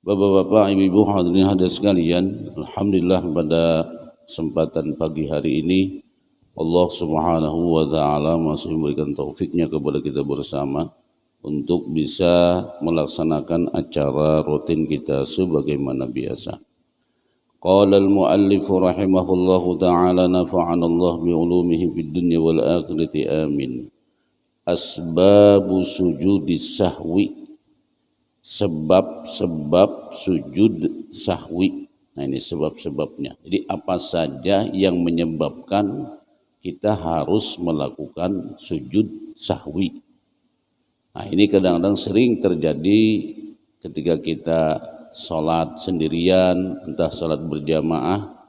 Bapak-bapak, ibu-ibu, hadirin hadirat sekalian, alhamdulillah pada kesempatan pagi hari ini Allah Subhanahu wa taala masih memberikan taufiknya kepada kita bersama untuk bisa melaksanakan acara rutin kita sebagaimana biasa. Qala al-muallif rahimahullahu taala nafa'ana Allah bi ulumihi fid dunya wal akhirati amin. Asbabu sujudis sahwi, sebab-sebab sujud sahwi. Nah, ini sebab-sebabnya. Jadi apa saja yang menyebabkan kita harus melakukan sujud sahwi. Nah, ini kadang-kadang sering terjadi ketika kita sholat sendirian, entah sholat berjamaah,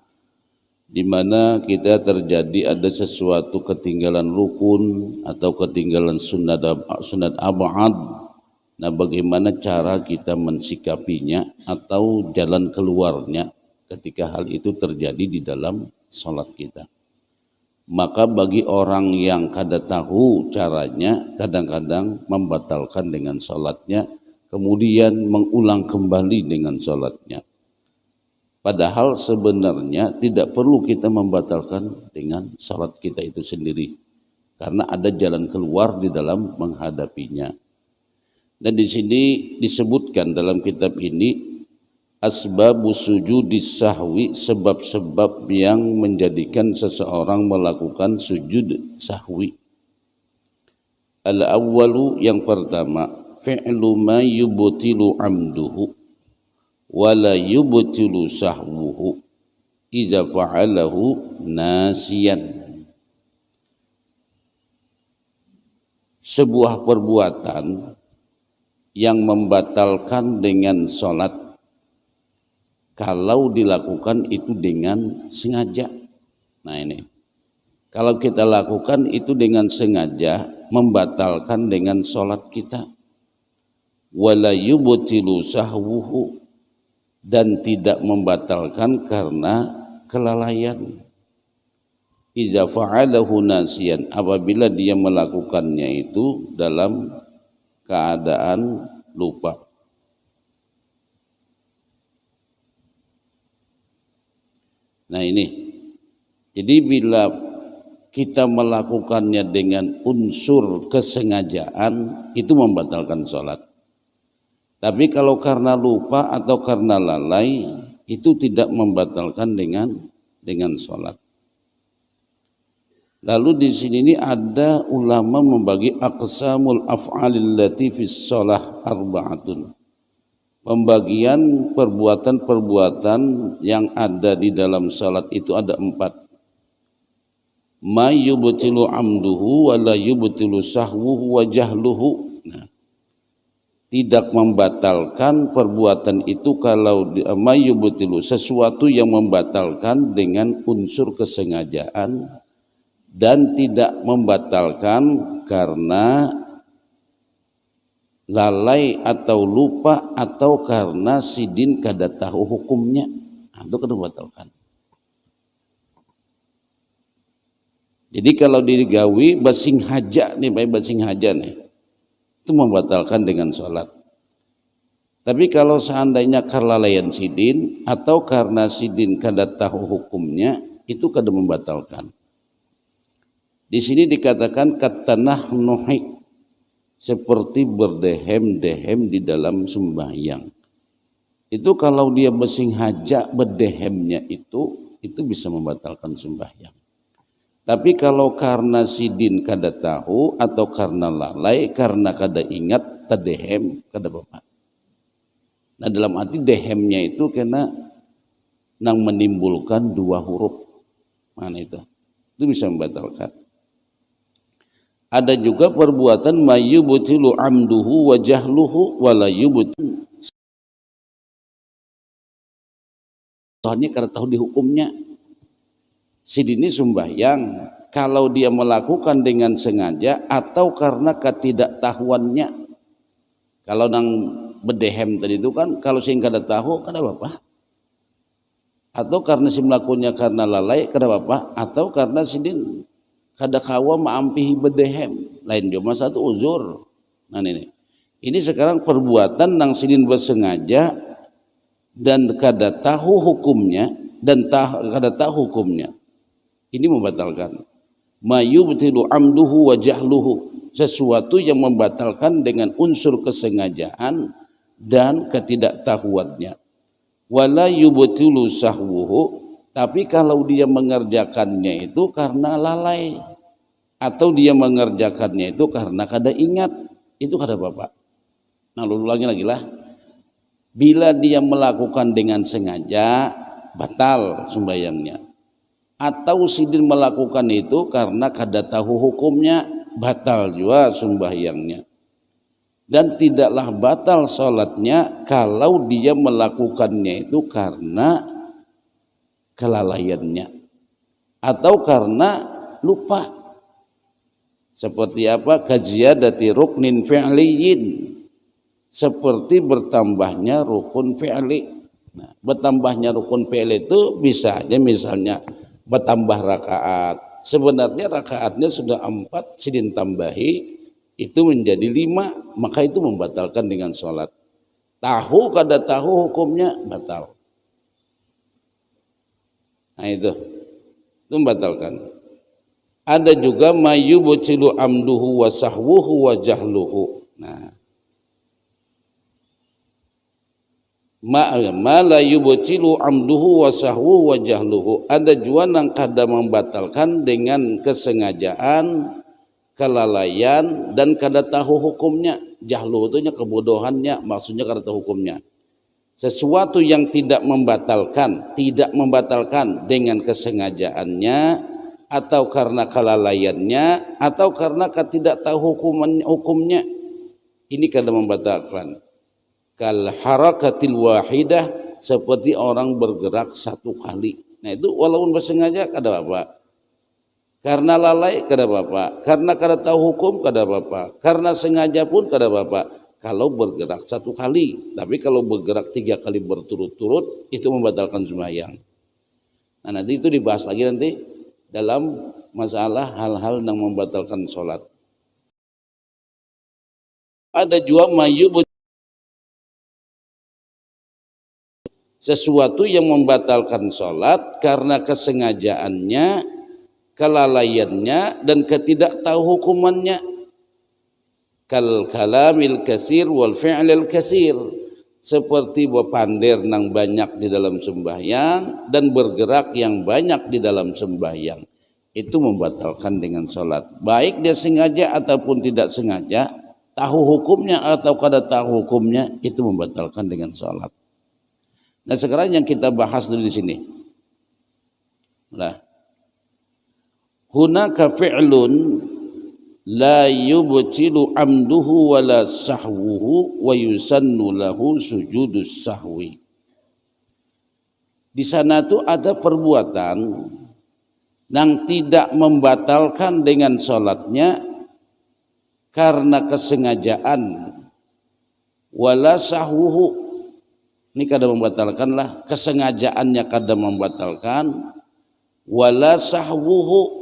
di mana kita terjadi ada sesuatu ketinggalan rukun atau ketinggalan sunat ab'ad. Nah, bagaimana cara kita mensikapinya atau jalan keluarnya ketika hal itu terjadi di dalam sholat kita. Maka bagi orang yang kada tahu caranya, kadang-kadang membatalkan dengan sholatnya, kemudian mengulang kembali dengan sholatnya. Padahal sebenarnya tidak perlu kita membatalkan dengan sholat kita itu sendiri, karena ada jalan keluar di dalam menghadapinya. Dan di sini disebutkan dalam kitab ini asbabus sujudis sahwi, sebab-sebab yang menjadikan seseorang melakukan sujud sahwi. Al-awwalu, yang pertama, fi'lu ma yubtilu amduhu wa la yubtilu sahwuhu idza fa'alahu nasiyan. Sebuah perbuatan yang membatalkan dengan sholat kalau dilakukan itu dengan sengaja. Nah, ini kalau kita lakukan itu dengan sengaja, membatalkan dengan sholat kita. Wala yubtilu sahwuhu, dan tidak membatalkan karena kelalaian. Idza fa'alahu nasiyan, apabila dia melakukannya itu dalam keadaan lupa. Nah, ini jadi bila kita melakukannya dengan unsur kesengajaan, itu membatalkan sholat. Tapi kalau karena lupa atau karena lalai, itu tidak membatalkan dengan sholat. Lalu di sini ini ada ulama membagi aqsamul af'alil lati fis shalah arba'atun. Pembagian perbuatan-perbuatan yang ada di dalam salat itu ada 4. Ma yubtilu amduhu wa la yubtilu sahwuhu wa jahluhu. Nah, tidak membatalkan perbuatan itu kalau ma yubtilu, sesuatu yang membatalkan dengan unsur kesengajaan, dan tidak membatalkan karena lalai atau lupa atau karena sidin kada tahu hukumnya, itu kada membatalkan. Jadi kalau digawi basing haja nih, baik basing haja nih, itu membatalkan dengan sholat. Tapi kalau seandainya kelalaian sidin atau karena sidin kada tahu hukumnya, itu kada membatalkan. Di sini dikatakan katanah nuhi, seperti berdehem-dehem di dalam sembahyang. Itu kalau dia basing haja berdehemnya itu bisa membatalkan sembahyang. Tapi kalau karena sidin kada tahu atau karena lalai, karena kada ingat tadehem, kada apa. Nah, dalam arti dehemnya itu kena nang menimbulkan 2 huruf. Mana itu? Itu bisa membatalkan. Ada juga perbuatan mayyubtilu amduhu wa jahluhu wa la yubtilu. Soalnya karena tahu di hukumnya. Sidin ini sembahyang, kalau dia melakukan dengan sengaja atau karena ketidaktahuannya. Kalau nang bedehem tadi itu kan, kalau sing kada tahu kada apa-apa. Atau karena si melakukannya karena lalai kada apa-apa, atau karena sidin kada kawa maampihi bedehem, lain cuma satu uzur. Nah, ini sekarang perbuatan nang sidin bersengaja dan kada tahu hukumnya kada tahu hukumnya, ini membatalkan. Ma yubtilu amduhu wa jahluhu, sesuatu yang membatalkan dengan unsur kesengajaan dan ketidaktahuannya. Wala yubtilu sahwuhu, tapi kalau dia mengerjakannya itu karena lalai atau dia mengerjakannya itu karena kada ingat, itu kada apa-apa. Nah, ulangi lagi lah. Bila dia melakukan dengan sengaja, batal sembahyangnya. Atau sidin melakukan itu karena kada tahu hukumnya, batal juga sembahyangnya. Dan tidaklah batal sholatnya kalau dia melakukannya itu karena kelalaiannya atau karena lupa. Seperti apa? Kaziyadati ruknin fi'liyin, seperti bertambahnya rukun fi'li. Nah, bertambahnya rukun fi'li itu bisa aja misalnya bertambah rakaat. Sebenarnya rakaatnya sudah 4, sidin tambahi itu menjadi 5, maka itu membatalkan dengan sholat. Tahu kada tahu hukumnya, batal. Nah itu membatalkan. Ada juga mayubtilu amduhu wa sahwuhu wa jahluhu. Nah, ma la yubtilu amduhu wa sahwuhu wa jahluhu. Ada juga yang kada membatalkan dengan kesengajaan, kelalaian dan kada tahu hukumnya. Jahlu itu kebodohannya, maksudnya kada tahu hukumnya. Sesuatu yang tidak membatalkan dengan kesengajaannya atau karena kelalaiannya atau karena tidak tahu hukumnya, ini kada membatalkan. Kal harakatil wahidah, seperti orang bergerak satu kali. Nah itu walaupun bersengaja kada apa-apa. Karena lalai kada apa-apa, karena kada tahu hukum kada apa-apa, karena sengaja pun kada apa-apa. Kalau bergerak satu kali, tapi kalau bergerak 3 kali berturut-turut itu membatalkan sembahyang. Nah nanti itu dibahas lagi nanti dalam masalah hal-hal yang membatalkan sholat. Ada juga mayubut, sesuatu yang membatalkan sholat karena kesengajaannya, kelalaiannya dan ketidaktahu hukumannya. Kal kalamil kasir wal fi'lil kasir, seperti berpandir nang banyak di dalam sembahyang dan bergerak yang banyak di dalam sembahyang, itu membatalkan dengan sholat. Baik dia sengaja ataupun tidak sengaja, tahu hukumnya atau kada tahu hukumnya, itu membatalkan dengan sholat. Nah sekarang yang kita bahas dulu di sini. Nah, hunaka fi'lun la yubtilu amduhu wala sahwuhu wa yusannu lahu sujudus sahwi. Di sana tuh ada perbuatan yang tidak membatalkan dengan sholatnya karena kesengajaan, wala sahwuhu, ini kada membatalkan lah, kesengajaannya kada membatalkan, wala sahwuhu,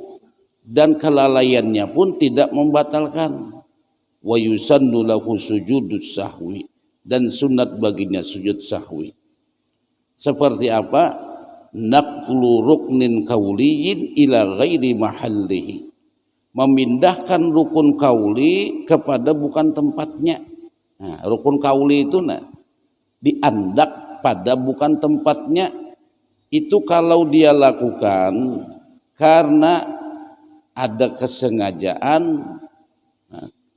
dan kelalaiannya pun tidak membatalkan. Wa yusannu lahu sujudus sahwi, dan sunat baginya sujud sahwi. Seperti apa? Naqlu ruknin kauliyin ila ghairi mahallihi, memindahkan rukun kauli kepada bukan tempatnya. Nah, rukun kauli itu diandak pada bukan tempatnya. Itu kalau dia lakukan karena ada kesengajaan,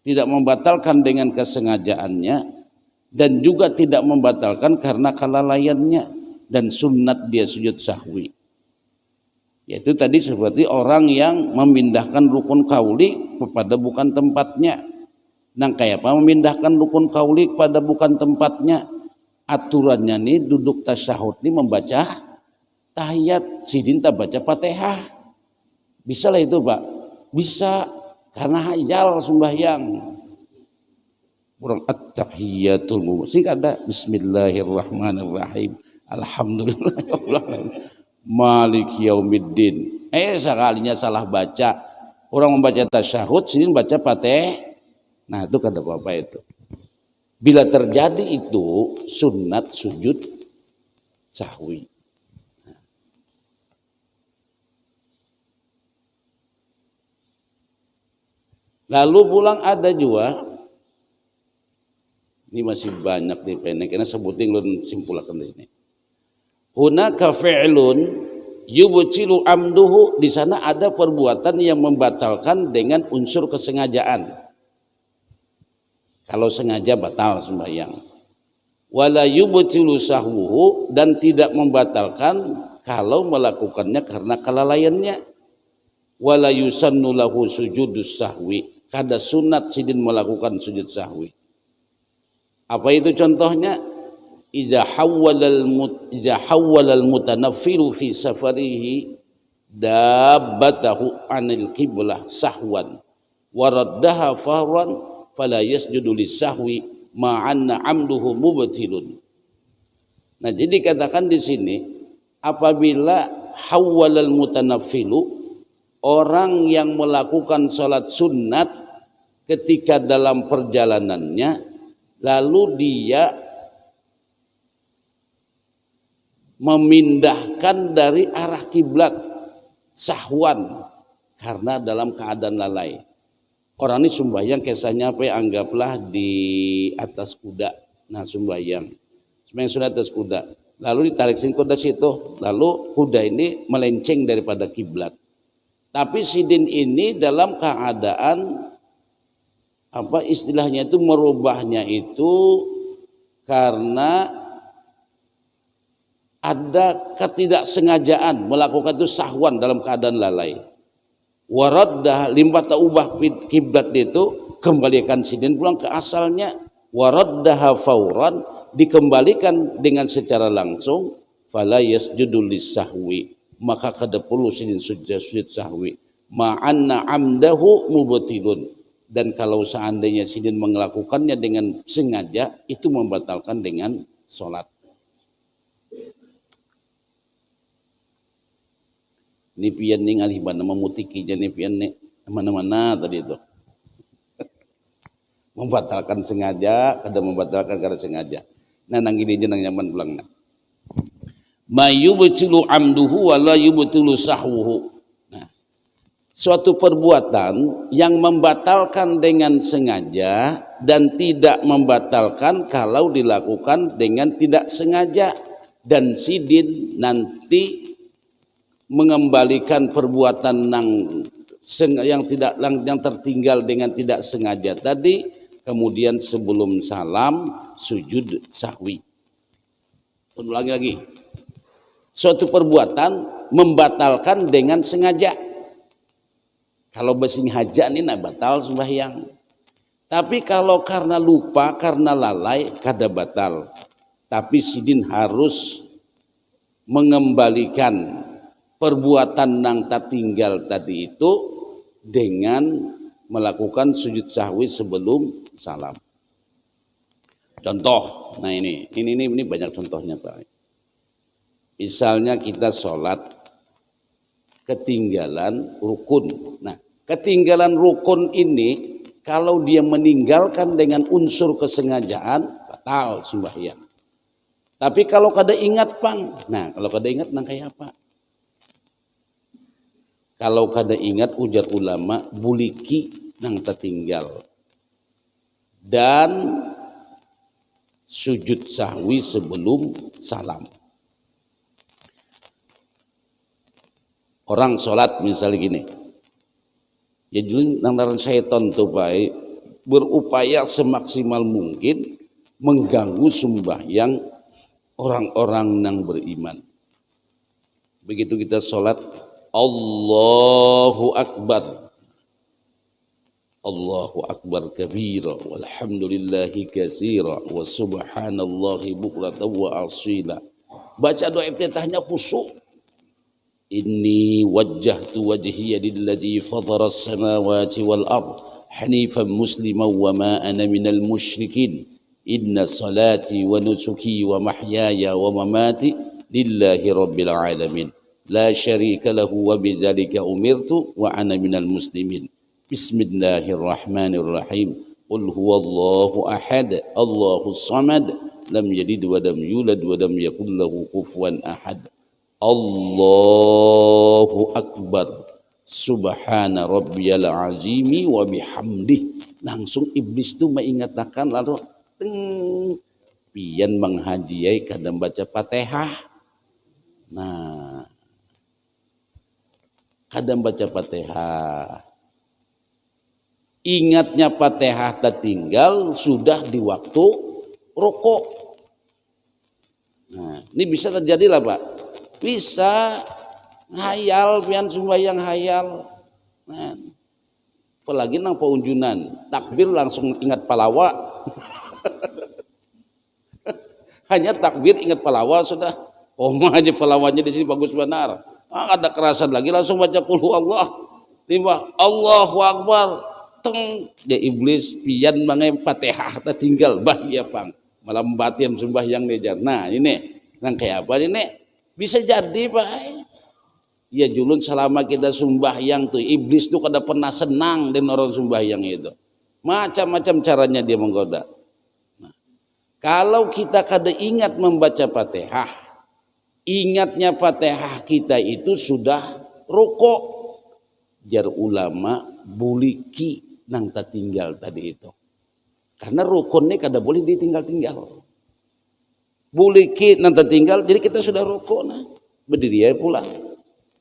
tidak membatalkan dengan kesengajaannya, dan juga tidak membatalkan karena kelalaiannya, dan sunat dia sujud sahwi. Yaitu tadi seperti orang yang memindahkan rukun kauli kepada bukan tempatnya. Nah kayak apa memindahkan rukun kauli kepada bukan tempatnya? Aturannya nih duduk tasyahud nih membaca tahiyat, sidin tak baca Fatihah. Bisa lah itu Pak, bisa, karena hayal sembahyang. Kurang at-tahiyatul mubarak ada bismillahirrahmanirrahim alhamdulillah maliki yaumiddin. Sekalinya salah baca, orang membaca tasyahud sini baca Fatihah, nah itu kada apa-apa itu. Bila terjadi itu sunat sujud sahwi. Lalu pulang ada juga, ini masih banyak di pendek, karena sebutin lu simpulkan di sini. Hunaka fi'lun yubtilu amduhu, di sana ada perbuatan yang membatalkan dengan unsur kesengajaan. Kalau sengaja batal sembahyang. Wala yubtilu sahwuhu, dan tidak membatalkan kalau melakukannya karena kelalaiannya. Wala yusannu lahu sujudus sahwi, kada sunat sidin melakukan sujud sahwi. Apa itu contohnya? Idza hawwala al-mutanaffilu fi safarihi dabbatahu 'anil qiblah sahwan wa raddaha fahran fala yasjudu lis-sahwi ma'anna 'amduhu mubtilun. Nah, jadi katakan di sini apabila hawwala al-mutanaffilu, orang yang melakukan sholat sunat ketika dalam perjalanannya, lalu dia memindahkan dari arah kiblat sahwan karena dalam keadaan lalai. Orang ini sembahyang kisahnya apa ya, anggaplah di atas kuda. Nah, sembahyang sudah atas kuda, lalu ditarik kuda situ, lalu kuda ini melenceng daripada kiblat. Tapi sidin ini dalam keadaan apa istilahnya itu, merubahnya itu karena ada ketidaksengajaan melakukan itu sahwan dalam keadaan lalai. Waraddah limbata ubah kiblat itu, kembalikan sidin pulang ke asalnya. Waraddaha fauran, dikembalikan dengan secara langsung. Fala yasjudu lis-sahwi, maka kada perlu sidin sujud sahwi. Ma'anna amdahu mubtilun, dan kalau seandainya sidin melakukannya dengan sengaja, itu membatalkan dengan sholat. Ini pian ning alihban nama mutiki jani pian nih mana-mana tadi itu. Membatalkan sengaja, kada membatalkan kada sengaja. Nah, nang gini jenang nyaman pulang nak. Ma yubtilu amduhu wa la yubtilu sahwuhu. Nah, suatu perbuatan yang membatalkan dengan sengaja dan tidak membatalkan kalau dilakukan dengan tidak sengaja, dan sidin nanti mengembalikan perbuatan yang tertinggal dengan tidak sengaja tadi, kemudian sebelum salam sujud sahwi. Ulangi lagi, suatu perbuatan membatalkan dengan sengaja. Kalau besing haja ini nak batal sembahyang. Tapi kalau karena lupa, karena lalai, kada batal. Tapi sidin harus mengembalikan perbuatan nang tertinggal tadi itu dengan melakukan sujud sahwi sebelum salam. Contoh, nah ini banyak contohnya Pak. Misalnya kita sholat ketinggalan rukun. Nah, ketinggalan rukun ini kalau dia meninggalkan dengan unsur kesengajaan, batal sembahyang. Tapi kalau kada ingat pang, nah kalau kada ingat nang kayak apa? Kalau kada ingat, ujar ulama, buliki nang tertinggal dan sujud sahwi sebelum salam. Orang sholat misalnya gini, ya dulu nang syaitan tuh baik berupaya semaksimal mungkin mengganggu sembahyang orang-orang yang beriman. Begitu kita sholat, Allahu Akbar, Allahu Akbar kabira, walhamdulillahi katsira, wa subhanallahi bukratan wa asila. Baca doa iftitahnya khusyuk. Inni wajjahtu wajhiya lilladzi fatara as-samawati wal ard hanifan musliman wa ma ana minal musyrikin. Inna salati wa nusuki wa mahyaya wa mamati lillahi rabbil alamin. La syarika lahu wa bidzalika umirtu wa ana minal muslimin. Bismillahirrahmanirrahim. Qul huwallahu ahad, Allahus samad, lam yalid wa lam yulad wa lam yakul lahu kufuwan ahad. Allahu akbar. Subhana rabbiyal azimi wa bihamdih. Langsung iblis itu mengatakan lalu pian menghadiai kadang baca Fatihah. Nah, kadang baca Fatihah. Ingatnya Fatihah tertinggal sudah di waktu rukuk. Nah, ini bisa terjadi lah Pak. Bisa hayal pian sembahyang hayal. Nah, apalagi nang paunjunan, takbir langsung ingat palawa. Hanya takbir ingat palawa sudah. Oh mah aja palawanya di sini bagus benar. Ada kerasan lagi langsung baca qul huwallah. Tiba Allahu akbar. Teng dia iblis pian mangai Fatihah tertinggal bahaya pang. Malam batin sembahyang nejar. Nah ini nang kayak apa ini? Bisa jadi Pak. Ya julun selama kita sembahyang tuh iblis tuh kada pernah senang dengan orang sembahyang itu. Macam-macam caranya dia menggoda. Nah, kalau kita kada ingat membaca Fatihah, ingatnya Fatihah kita itu sudah rukuk. Jar ulama buliki nang tertinggal tadi itu. Karena rukunnya kada boleh ditinggal-tinggal. Buliki nang tertinggal, jadi kita sudah rukuk nah. Berdiri ya pula.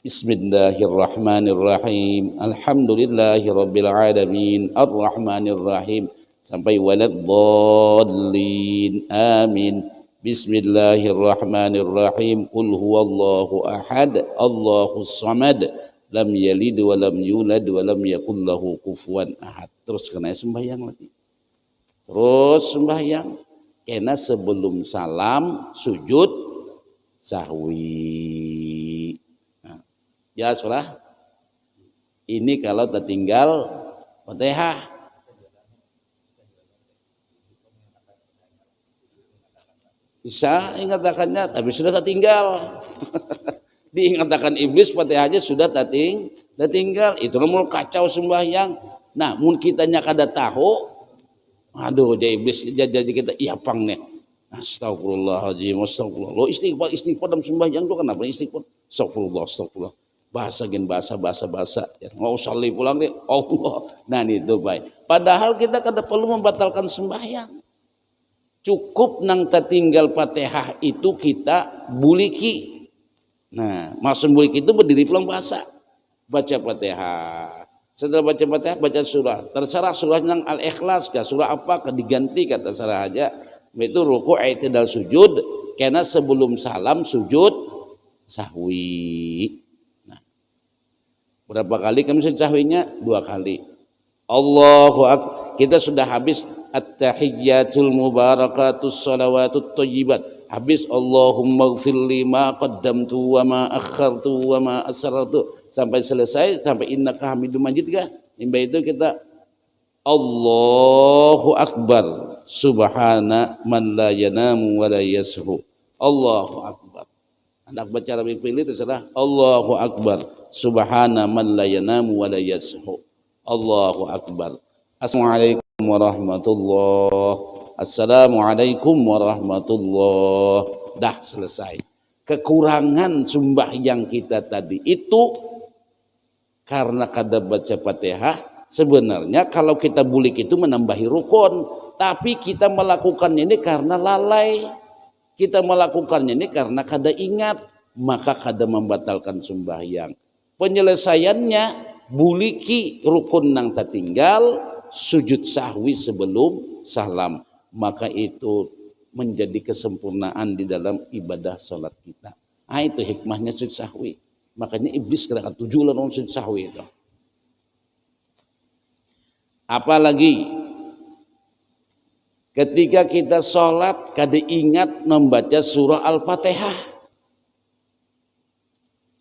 Bismillahirrahmanirrahim. Alhamdulillahirabbil alamin. Arrahmanirrahim sampai waladdallin. Amin. Bismillahirrahmanirrahim. Qul huwallahu ahad. Allahus samad. Lam yalid wa lam yulad wa lam yakul lahu kufuwan ahad. Terus kena sembahyang lagi. Terus sembahyang. Kena sebelum salam sujud sahwi. Nah, jelas lah. Ini kalau tertinggal Fatihah. Bisa ingatakannya, tapi sudah tertinggal. Diingatakan iblis Fatihahnya sudah tertinggal. Itu nomor kacau sembahyang. Nah, mun kitanya kada tahu, aduh dia iblis jadi kita iya pang nih. Astagfirullahaladzim, astagfirullah. Lo istighfar dalam sembahyang tuh kenapa istighfar? Astagfirullah. Bahasa ya, nggak usah li pulang deh. Allah. Nah itu baik. Padahal kita kada perlu membatalkan sembahyang. Cukup nang tertinggal Fatihah itu kita buliki. Nah, maksud buliki itu berdiri pulang bahasa. Baca Fatihah. Setelah baca Fatihah, baca surah. Terserah surah yang Al-Ikhlas, kah surah apa, kah diganti, kah terserah aja. Itu ruku' i'tidal sujud, karena sebelum salam sujud sahwi. Nah, berapa kali kami sujud sahwinya? 2 kali. Allahu akbar. Kita sudah habis at-tahiyyatul mubarakatus salawatut thayyibat. Habis Allahumma ighfirli ma qaddamtu wa ma akhartu wa ma asrartu. Sampai selesai, sampai innaka hamidum majid kah? Imba itu kita Allahu akbar. Subhana man la yanamu wa la yashu. Allahu akbar. Anak baca Arabic pilih terserah. Allahu akbar. Subhana man la yanamu wa la yashu. Allahu akbar. Assalamualaikum warahmatullahi. Assalamualaikum warahmatullahi. Dah selesai. Kekurangan sembahyang kita tadi itu karena kada baca Fatihah. Sebenarnya kalau kita bulik itu menambahi rukun, tapi kita melakukannya ini karena lalai, kita melakukannya ini karena kada ingat, maka kada membatalkan sembahyang. Penyelesaiannya buliki rukun nang tertinggal, sujud sahwi sebelum salam, maka itu menjadi kesempurnaan di dalam ibadah salat kita. Ah itu hikmahnya sujud sahwi. Makanya iblis kena 7 lawan sujud sahwi itu. Apalagi ketika kita sholat kada ingat membaca surah Al-Fatihah.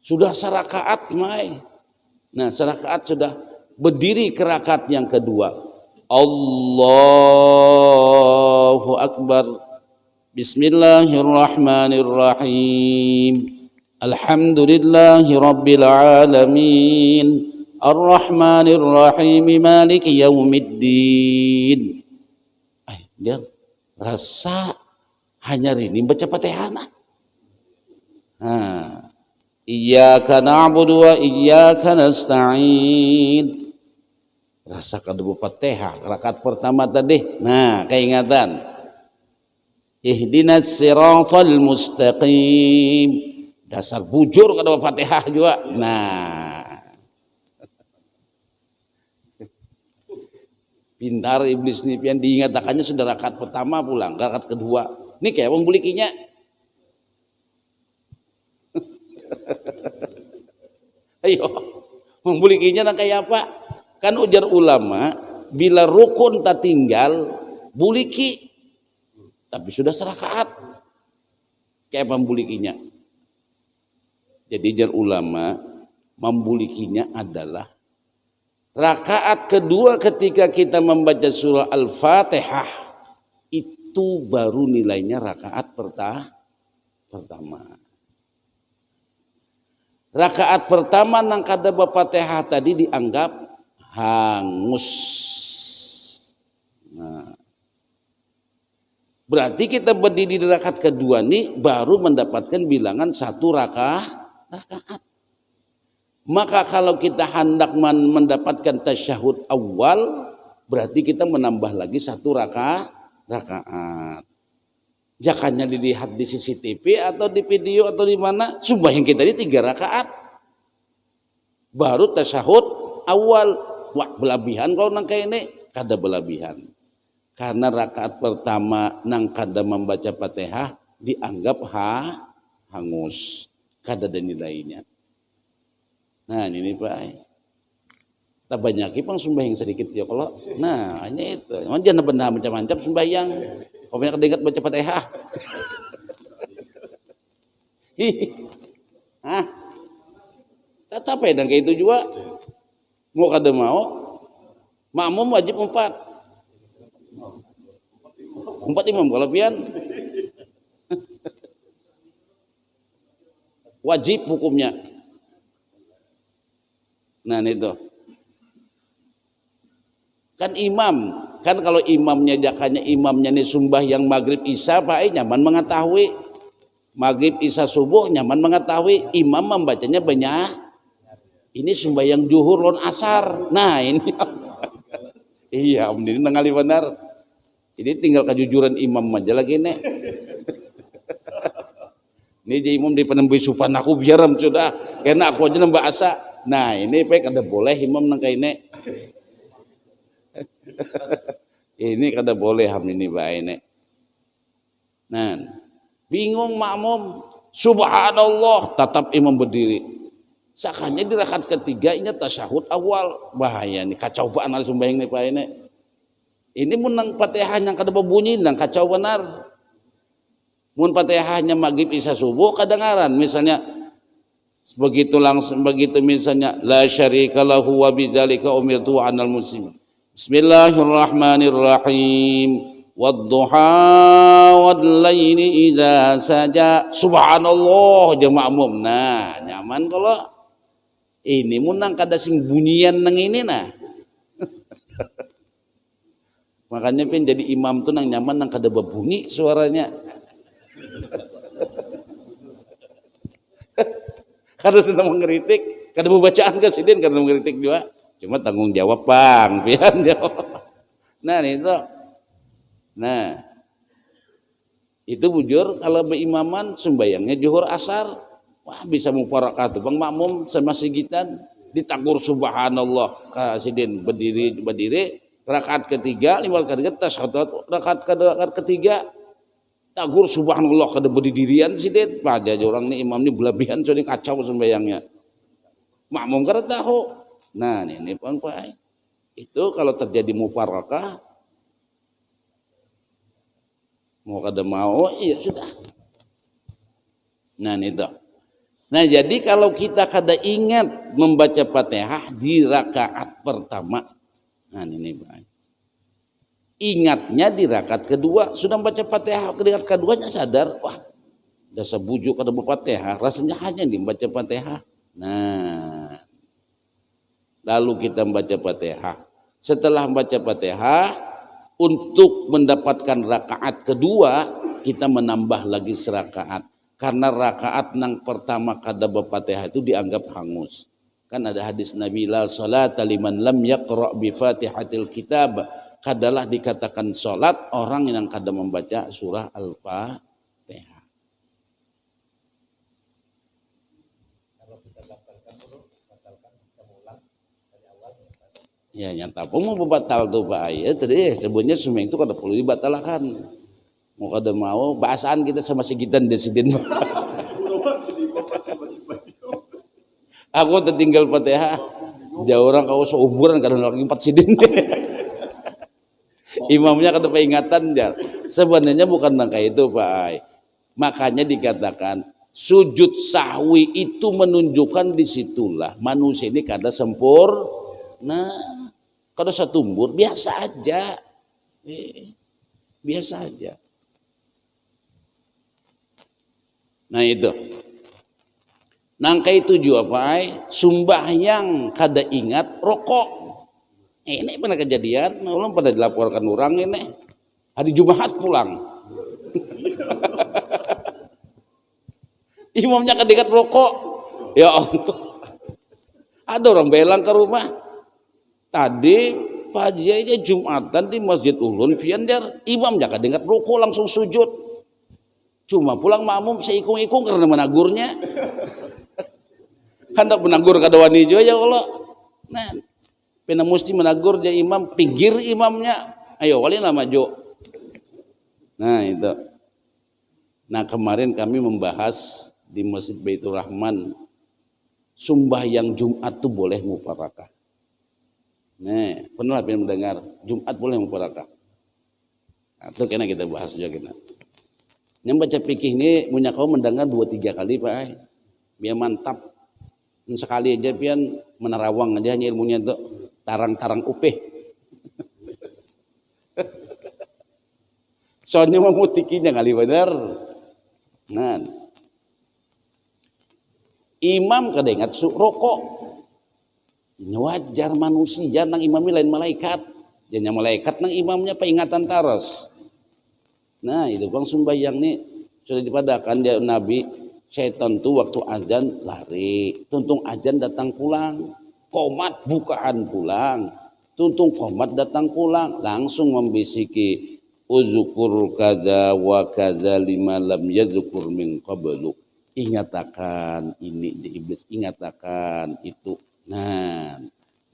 Sudah serakaat mai. Nah, serakaat sudah berdiri ke rakaat yang kedua. Allahu akbar. Bismillahirrahmanirrahim. Alhamdulillahi rabbil alamin. Ar-Rahmanir-Rahim Maliki Yaumiddin. Dia rasa hanya rini baca Fatihah. Nah, iyyaka na'budu wa iyyaka nasta'in. Rasa kada Fatihah rakaat pertama tadi. Nah, keingatan. Ihdinas siratal mustaqim. Dasar bujur kada Fatihah juga. Nah. Pintar iblis nih pian diingatakannya sudah rakaat pertama pulang, rakaat kedua. Ini kayak membulikinya. Ayo, membulikinya nak kayak apa? Kan ujar ulama, bila rukun tak tinggal, buliki. Tapi sudah serakaat. Kayak membulikinya. Jadi ujar ulama, membulikinya adalah rakaat kedua ketika kita membaca surah Al-Fatihah, itu baru nilainya rakaat pertama. Rakaat pertama nang kada Fatihah tadi dianggap hangus. Nah, berarti kita berdiri di rakaat kedua nih baru mendapatkan bilangan satu rakaat. Maka kalau kita hendak mendapatkan tasyahud awal, berarti kita menambah lagi satu rakaat. Jangannya dilihat di CCTV atau di video atau di mana, sembahyang kita ini 3 rakaat. Baru tasyahud awal. Wah, belabihan kalau nang kayak ini, kada belabihan. Karena rakaat pertama nang kada membaca Fatihah dianggap hangus. Kada ada nilainya. Nah, ini Pak. Tak banyak pang sembahyang sedikit ya kalau. Nah, hanya itu. Jangan benda macam-macam sembahyang. Pokoknya kedengat baca Fatihah. Hah? Tetap pedang kayak itu juga. Mau kada mau, makmum wajib 4 imam kelebihan. Wajib hukumnya. Nah itu. Kan imam, kan kalau imamnya jakanya imamnya nih sembahyang maghrib isya Pak nyaman mengetahui, maghrib isya subuh nyaman mengetahui, imam membacanya banyak. Ini sembahyang zuhur lon asar. Nah ini iya ini nengali benar. Ini tinggal kejujuran imam aja lagi nih. Ini jadi imam di penemui supan aku biaram sudah, karena aku aja nambah asa. Nah ini Pak kada boleh imam nang kayak ini. Ini kada boleh ham ini Pak ini. Nah, bingung makmum, subhanallah, tetap imam berdiri. Sakanya di rakaat ketiga ini tasyahud awal, bahaya nih, kacau banget sembahyang nih Pak ini. Ini menang Fatihah yang kada berbunyi nang kacau benar. Mun Fatihahnya maghrib isya subuh kedengaran, misalnya begitu misalnya la syarika lahu wa bidzalika umirtu anal muslimin. Bismillahirrahmanirrahim. Wadduha wallaili idza saja. Subhanallah jeung makmum. Nah, nyaman kalau ini munang kada sing bunyian nang ini nah. Makanya pin jadi imam tuh nang nyaman nang kada berbunyi suaranya. Kada mengkritik, kada bacaan kan sidin kada mengkritik juga. Cuma tanggung jawab Bang, pian jawab. Nah itu. Nah. Itu bujur kalau berimaman sembayangnya zuhur asar. Wah, bisa mufaraqah tuh Bang makmum sama sigitan ditakur subhanallah. Kasidin berdiri rakaat ketiga, 5 rakaat ketiga tasyahud rakaat ketiga takur subhanallah kada berdirian sidin. Pada orang nih imam ini belabihan so kacau sembayangnya. Makmum kada tahu. Nah ini Pak, itu kalau terjadi mufaraqah mau kada mau iya sudah. Nah itu. Nah jadi kalau kita kada ingat membaca Fatihah di rakaat pertama, nah ini Pak, ingatnya di rakaat kedua sudah membaca Fatihah, di rakaat keduanya sadar, wah dasar bujuk kada Fatihah, rasanya hanya membaca Fatihah. Nah lalu kita membaca Fatihah. Setelah membaca Fatihah, untuk mendapatkan rakaat kedua, kita menambah lagi serakaat. Karena rakaat nang pertama kada Fatihah itu dianggap hangus. Kan ada hadis Nabi la salata liman lam yaqra bi Fatihatil kitab. Kadalah dikatakan salat orang yang kada membaca surah Al-Fatihah. Ya nyata pun mau batal tuh Pak ayat tadi sebenarnya semua itu kada perlu dibatalkan. Mau kada mau bahasaan kita sama Sigitan dan Sidin. Aku tertinggal Fatihah. Jauh orang kau seumuran kadang lagi 4 Sidin. Imamnya kada peringatan jar. Sebenarnya bukan kayak itu Pak Ay. Makanya dikatakan sujud sahwi itu menunjukkan disitulah manusia ini kada sempurna. Kada satumbur biasa aja. Biasa aja. Nah itu. Nangka itu juga Pak, sumbahyang kada ingat rokok. Ini pernah kejadian, ulang pada dilaporkan orang ini. Hari Jumat pulang. Imamnya kada ingat rokok. Ya Allah. Ada orang belang ke rumah. Tadi pagi aja Jumatan di Masjid Ulun Piandar, imamnya kada ingat rokok langsung sujud. Cuma pulang makmum seikung-ikung karena menagurnya. Hendak menagur kada wani juga ya Allah. Nah, pena mesti menagur dia imam, pinggir imamnya. Ayo wali lah maju. Nah itu. Nah kemarin kami membahas di Masjid Baitur Rahman sembahyang Jumat tuh boleh mufarakah. Nah, pernah mendengar Jumat boleh mufarakah. Nah, itu kena kita bahas juga kena. Yang baca fikih ini punya kau mendengar 2-3 kali Pak. Biar mantap. Sekali aja pian menerawang aja hanya ilmunya itu tarang-tarang upeh. Soalnya memutikinya kali benar. Nah. Imam kada ingat rokok. Ini wajar manusia nang imamnya lain malaikat. Jangan malaikat nang imamnya peringatan taros. Nah itu bang sembahyang nih sudah dipadakan dia Nabi setan tuh waktu azan lari, tuntung azan datang pulang, qomat bukaan pulang, tuntung qomat datang pulang, langsung membisiki uzukur kada wa kada lima lam yazukur min qablu. Ingatakan ini di iblis, ingatakan itu. Nah,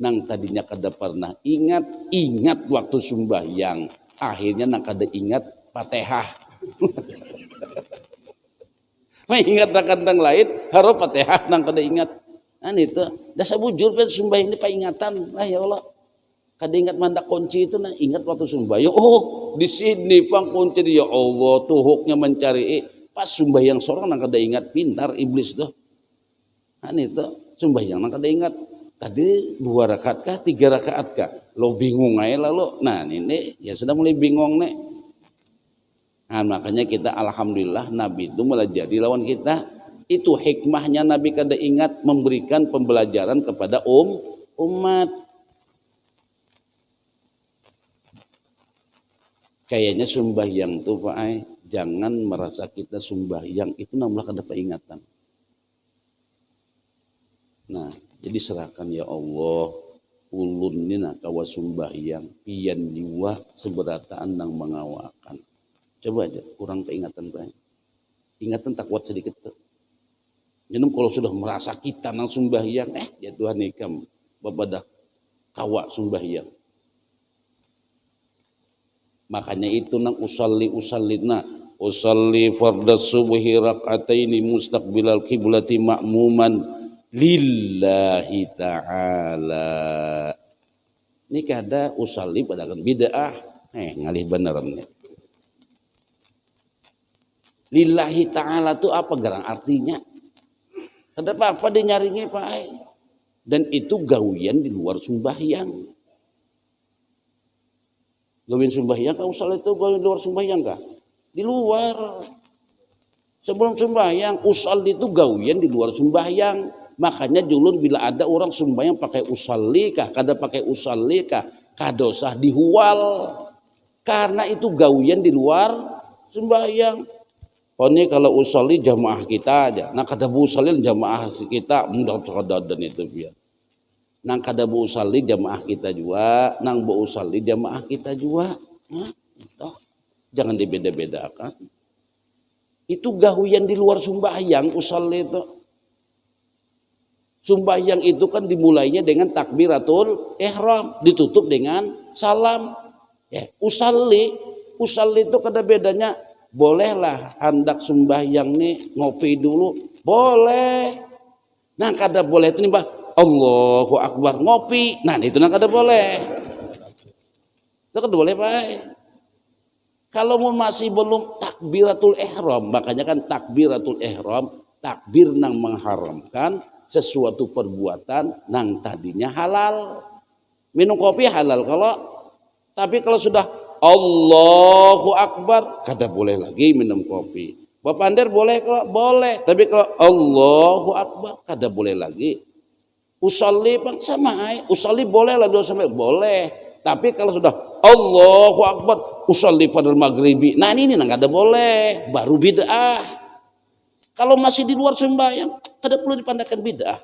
nang tadinya kada pernah ingat waktu sembahyang, akhirnya nang kada ingat Fatihah. Mengatakan tentang lain harus Fatihah nang kada ingat. Kan itu. Dasar bujur kan sembahyang ini peringatan. Lah ya Allah. Kada ingat mandak kunci itu nah ingat waktu sembahyang. Oh, di sini pang kunci ya Allah tuhuknya mencari pas sembahyang seorang nang kada ingat pintar iblis tuh. Kan itu sembahyang nang kada ingat. Tadi 2 rakaat kah 3 rakaat kah? Lo bingung aja lalu. Nah, ini ya sudah mulai bingung nih. Nah, makanya kita alhamdulillah Nabi itu malah jadi lawan kita. Itu hikmahnya Nabi kada ingat memberikan pembelajaran kepada umat. Kayaknya sembahyang tuh Pak Ay, jangan merasa kita sembahyang itu namanya kada peringatan. Nah, jadi serahkan ya Allah ulun ini nak kawa sembahyang pian jiwa seberataan nang mengawakan. Coba aja kurang peringatan banyak. Ingatan tak kuat sedikit tuh. Jadi kalau sudah merasa kita nang sembahyang, ya Tuhan ikam babadah kawa sembahyang. Makanya itu nang usalli fardas subhi raqataini mustaqbilal qiblati ma'muman lillahi ta'ala. Ini kada usalli padahal bid'ah. Ngalih beneran nih. Lillahi ta'ala itu apa gerang artinya? Ada apa-apa dia nyaringnya Pak. Dan itu gawian di luar sembahyang. Gawian sembahyang kah usal itu gawian di luar sembahyang kah? Di luar. Sebelum sembahyang usal itu gawian di luar sembahyang. Makanya dulu bila ada orang sembahyang pakai usalli kah, kada pakai usalli kah, kada usah dihuwal. Karena itu gawian di luar sembahyang. Oh ini kalau usolli jamaah kita aja. Nah kada bu usolli jamaah kita mudah dan itu biar. Nang kada bu usolli jamaah kita juga, nang bu usolli jamaah kita juga. Nah, itu. Jangan dibeda-bedakan. Itu gawian di luar sembahyang usolli itu. Sembahyang itu kan dimulainya dengan takbiratul ihram, ditutup dengan salam. Ya, usolli itu kada bedanya. Bolehlah hendak sembahyang nih ngopi dulu, boleh. Nah kada boleh itu nih bah, Allahu Akbar ngopi. Nah itu nah kada boleh. Itu kada boleh pak. Kalau masih belum takbiratul ihram, makanya kan takbiratul ihram, takbir nang mengharamkan sesuatu perbuatan nang tadinya halal. Minum kopi halal tapi kalau sudah Allahu Akbar kada boleh lagi minum kopi. Bapak Ander boleh kok? Boleh. Tapi kalau Allahu Akbar kada boleh lagi. Usolli bang sama usolli boleh lah dua sampai boleh. Tapi kalau sudah Allahu Akbar usolli fardhu maghribi. Nah ini kada boleh, baru bid'ah. Kalau masih di luar sembahyang, kada perlu dipandangkan bid'ah.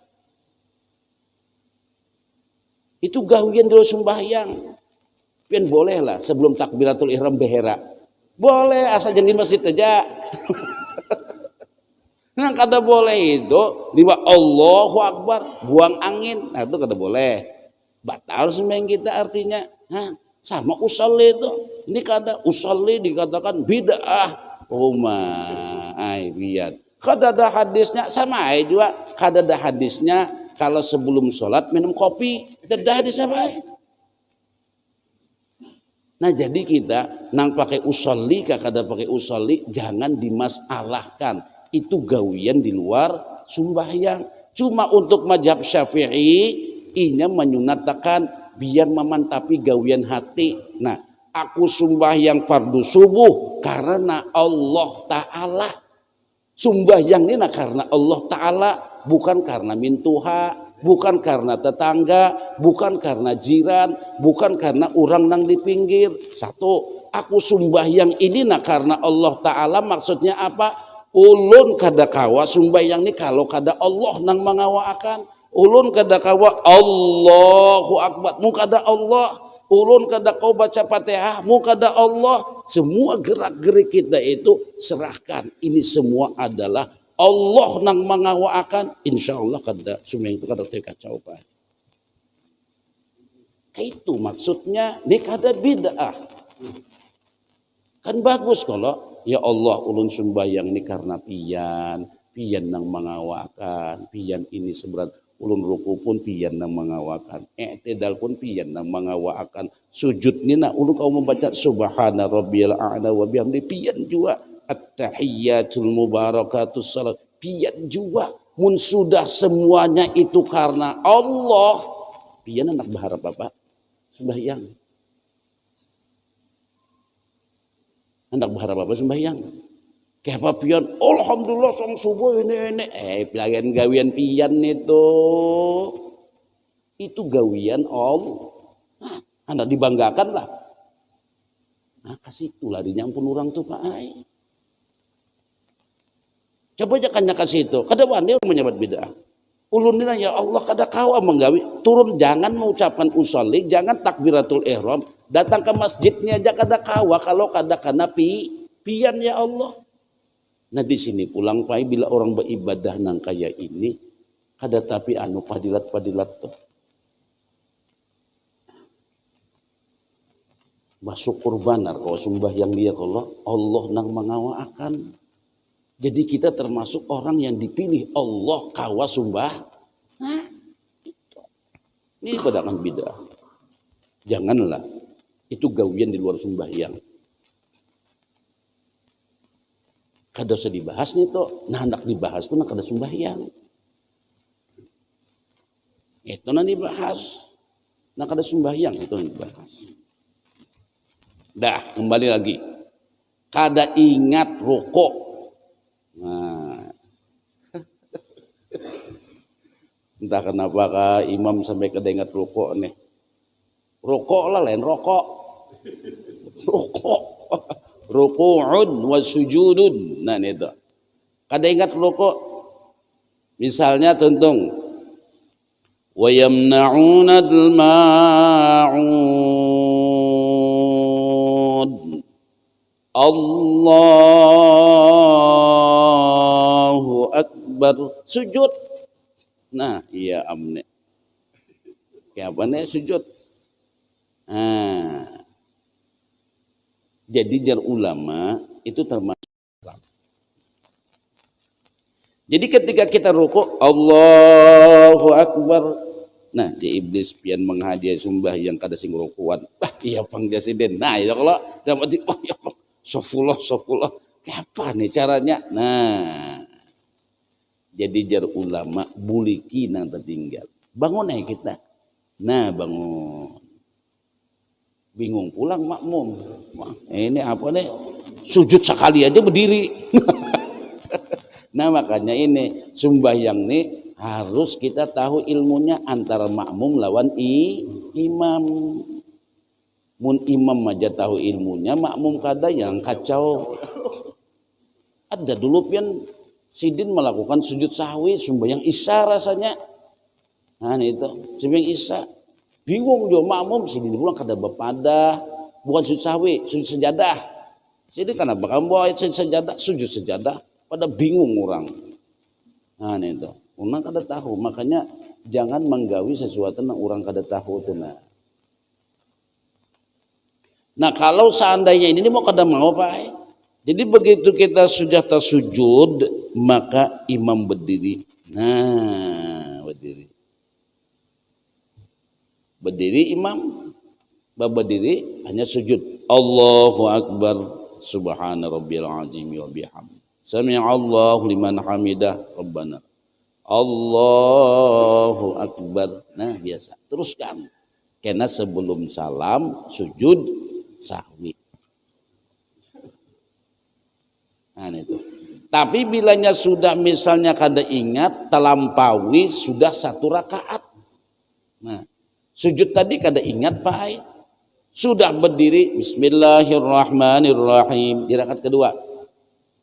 Itu gawian di luar sembahyang. Pian boleh lah sebelum takbiratul ihram behera. Boleh asal jangan di masjid aja. Nah kada boleh itu lima Allahu Akbar buang angin. Nah itu kada boleh. Batal sembahyang kita artinya. Nah, sama usolli itu. Ini kada usolli dikatakan bid'ah. Oh my biar. Kada ada hadisnya sama juga. Kada ada hadisnya kalau sebelum sholat minum kopi. Ada hadis apa? Nah jadi kita nang pakai usolli kada pakai usolli jangan dimasalahkan. Itu gawian di luar sembahyang. Cuma untuk mazhab Syafi'i inya menyunatkan biar memantapi gawian hati. Nah aku sembahyang fardu subuh karena Allah Ta'ala. Sembahyang ini karena Allah Ta'ala, bukan karena mintuha, bukan karena tetangga, bukan karena jiran, bukan karena orang nang di pinggir. Satu, aku sembahyang ini karena Allah Ta'ala, maksudnya apa? Ulun kada kawa sembahyang ini kalau kada Allah nang mengawaakan. Ulun kada kawa Allahu Akbar, mu kada Allah. Ulun kada kau baca Fatihah, mu kada Allah. Semua gerak-gerik kita itu serahkan. Ini semua adalah Allah nang mengawaakan. Insya Allah kada semua itu kada terkacau pak. Itu maksudnya ini kada bid'ah. Kan bagus kalau ya Allah ulun sembahyang ini karena pian nang mengawakan, pian ini seberat ulun ruku pun pian nang mengawakan, i'tidal pun pian nang mengawakan, sujud ni nak ulun kau membaca subhana rabbiyal a'la wa bihamdi pian juga, at-tahiyyatul mubarakatus salat pian juga. Mun sudah semuanya itu karena Allah, pian anak berharap apa? Sembahyang. Hendak berharap apa sembahyang? Kayak apa pian? Alhamdulillah sang subuh ini. Pelayan gawian pian itu gawian Allah. Nah, hendak dibanggakan lah. Nah kasih itu larinya ampun orang tuh pak. Coba aja kanya kasih itu. Kada wani menyebut bid'ah. Ulun nila ya Allah kada kawa menggawi. Turun jangan mengucapkan usolli, jangan takbiratul ihram. Datang ke masjidnya aja kada kawa kalau kada kana pian ya Allah. Nah di sini pulang pai bila orang beribadah nang kaya ini kada tapi padilat-padilat tuh. Masuk kurbanar kalau sembahyang dia kalau Allah nang mengawaakan. Jadi kita termasuk orang yang dipilih Allah kawa sumbah. Nah, itu. Ini padakan bid'ah. Janganlah itu gawian di luar sembahyang. Kada usah dibahas nih tuh. Nah hendak dibahas tuh kada sembahyang. Itu nanti dibahas. Nah kada sembahyang itu nanti dibahas. Dah kembali lagi. Kada ingat rokok. Nah. Entah kenapa kah imam sampai kada ingat rokok nih. Rokok lah lain rokok. Rokok. ruku'un wa sujudun. Nah itu. Kada ingat rukuk. Misalnya tuntung. Wa yamna'una al-ma'un. Allahu akbar. Sujud. Nah, iya amne. Kayak apa nih sujud? Nah, jadi jar ulama itu termasuk. Jadi ketika kita rukuk Allahu akbar. Nah, di iblis pian menghadiah sumbah yang kada sing rukuan. Wah, iya pang jasiden. Nah, ya kalau dapat oh ya sofullah. Kapan nih caranya? Nah, jadi jar ulama buliki nang tertinggal. Bangun aja kita. Nah, bangun. Bingung pulang makmum. Ini apa nih? Sujud sekali aja berdiri. Nah, makanya ini sembahyang nih harus kita tahu ilmunya antara makmum lawan imam. Mun imam aja tahu ilmunya, makmum kada yang kacau. Ada dulu pian sidin melakukan sujud sahwi sembahyang isya rasanya. Nah, itu sembahyang isya. Bingung dia makmum sidin pulang kada bepada, bukan sujud sahwi, sujud sejadah. Jadi karena bakal bawa sejadah, sujud sejadah. Pada bingung orang. Nah itu, orang kada tahu, makanya jangan menggawi sesuatu yang orang kada tahu itu. Nah kalau seandainya ini mau kada mau Pak, jadi begitu kita sudah tersujud maka imam berdiri. Nah berdiri imam, berdiri hanya sujud. Allahu akbar, subhana rabbiyal azim wa bihamdi. Sami'allahu liman hamidah Rabbana. Allahu akbar. Nah biasa. Teruskan. Karena sebelum salam sujud sahwi. Nah itu. Tapi bilanya sudah misalnya kada ingat terlampaui sudah 1 rakaat. Nah sujud tadi kada ingat Pak. Sudah berdiri Bismillahirrahmanirrahim di rakaat kedua.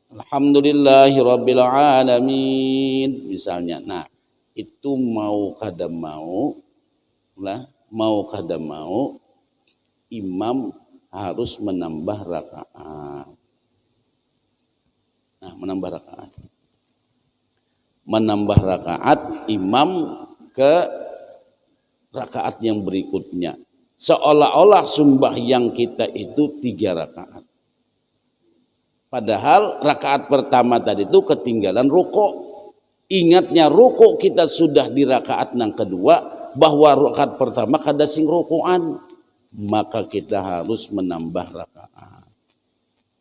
Alhamdulillahirabbil alamin misalnya. Nah, itu mau kada mau imam harus menambah rakaat. Nah, menambah rakaat imam ke rakaat yang berikutnya. Seolah-olah sembahyang kita itu 3 rakaat. Padahal rakaat pertama tadi itu ketinggalan rukuk. Ingatnya rukuk kita sudah di rakaat yang kedua, bahwa rakaat pertama kada sing rukuan, maka kita harus menambah rakaat.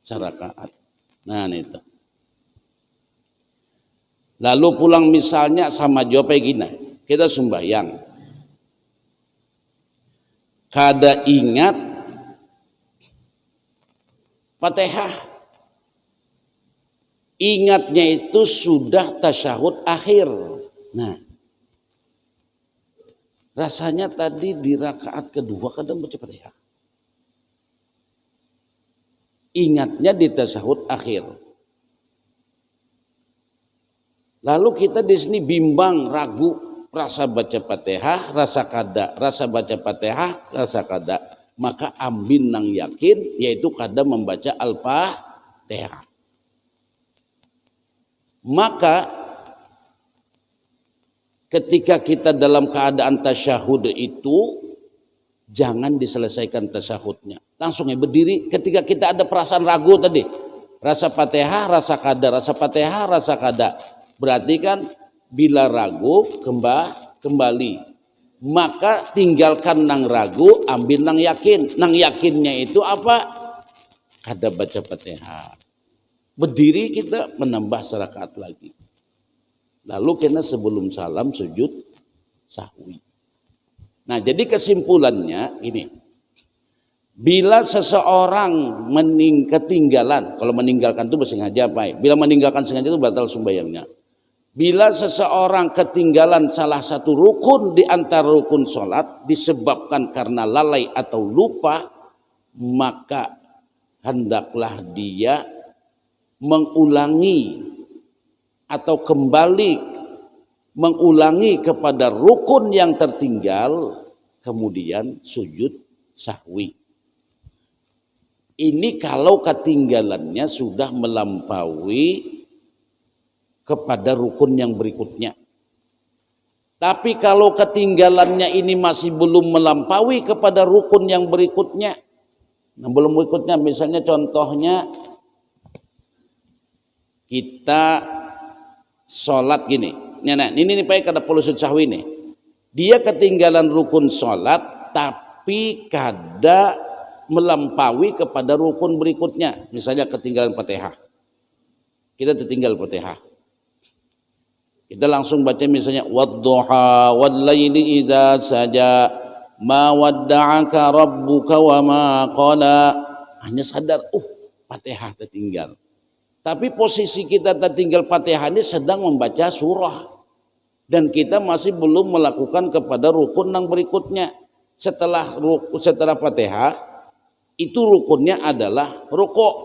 Serakaat. Nah itu. Lalu pulang misalnya sama jawab gini, kita sembahyang. Kada ingat Fatihah. Ingatnya itu sudah tasyahud akhir. Nah, rasanya tadi di rakaat kedua kadang baca Fatihah. Ingatnya di tasyahud akhir. Lalu kita di sini bimbang, ragu, rasa baca Fatihah, rasa kada, rasa baca Fatihah, rasa kada. Maka ambil nang yakin, yaitu kada membaca Al-Fatihah. Maka ketika kita dalam keadaan tasyahud itu jangan diselesaikan tasyahudnya, langsung berdiri. Ketika kita ada perasaan ragu tadi, rasa Fatihah, rasa kada, rasa Fatihah, rasa kada, berarti kan bila ragu kembali, maka tinggalkan nang ragu, ambil nang yakin. Nang yakinnya itu apa? Kada baca Fatihah. Berdiri kita menambah serakaat lagi. Lalu kena sebelum salam sujud sahwi. Nah jadi kesimpulannya ini. Bila seseorang ketinggalan, kalau meninggalkan itu bersengaja apa? Bila meninggalkan sengaja itu batal sembahyangnya. Bila seseorang ketinggalan salah satu rukun di antara rukun sholat disebabkan karena lalai atau lupa, maka hendaklah dia mengulangi atau kembali mengulangi kepada rukun yang tertinggal, kemudian sujud sahwi. Ini kalau ketinggalannya sudah melampaui kepada rukun yang berikutnya. Tapi kalau ketinggalannya ini masih belum melampaui kepada rukun yang berikutnya, nah belum berikutnya, misalnya contohnya kita sholat gini, nah ini Pak kada perlu sujud sahwi nih. Dia ketinggalan rukun sholat tapi kada melampaui kepada rukun berikutnya. Misalnya ketinggalan Fatihah, kita tertinggal Fatihah, kita langsung baca misalnya wadduha wallaili idza saja ma wadda'aka rabbuka wa ma qala. Hanya sadar, Fatihah tertinggal. Tapi posisi kita tertinggal Fatihah ini sedang membaca surah. Dan kita masih belum melakukan kepada rukun yang berikutnya. Setelah Fatihah, itu rukunnya adalah rukuk.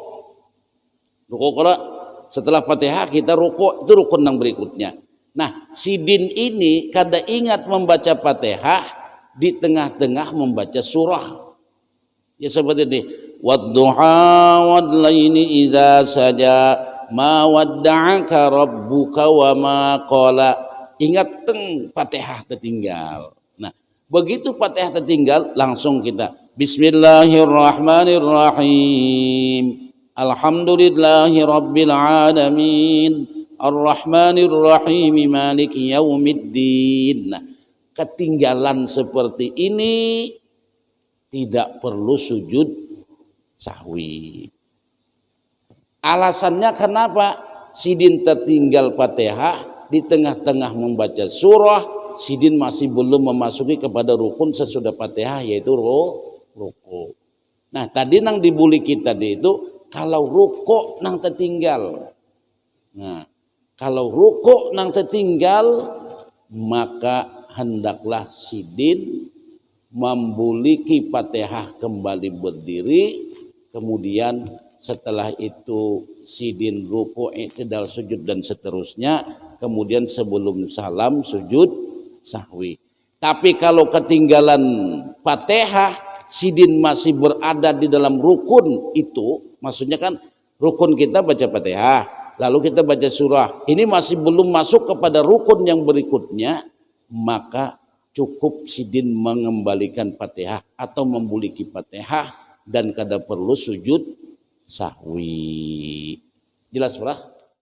Kalau setelah Fatihah kita rukuk, itu rukun yang berikutnya. Nah, sidin ini kada ingat membaca Fatihah, di tengah-tengah membaca surah. Ya seperti ini. Wadduha wallaili idza saja ma wadda'aka rabbuka wa ma qala. Ingat Fatihah tertinggal. Nah, begitu Fatihah tertinggal langsung kita Bismillahirrahmanirrahim. Alhamdulillahi rabbil alamin. Ar-Rahmanir-Rahim Maliki Yaumiddin. Nah, ketinggalan seperti ini tidak perlu sujud sahwi. Alasannya kenapa? Sidin tertinggal Fatihah, di tengah-tengah membaca surah, sidin masih belum memasuki kepada rukun sesudah Fatihah, yaitu ruku. Nah, tadi nang dibuli kita itu kalau ruku nang tertinggal. Nah, kalau ruku nang tertinggal, maka hendaklah sidin membuliki Fatihah kembali berdiri, kemudian setelah itu sidin ruku, i'tidal, sujud dan seterusnya, kemudian sebelum salam sujud sahwi. Tapi kalau ketinggalan Fatihah, sidin masih berada di dalam rukun itu, maksudnya kan rukun kita baca Fatihah, lalu kita baca surah, ini masih belum masuk kepada rukun yang berikutnya, maka cukup sidin mengembalikan Fatihah atau membuliki Fatihah dan kada perlu sujud sahwi. Jelas, Pak?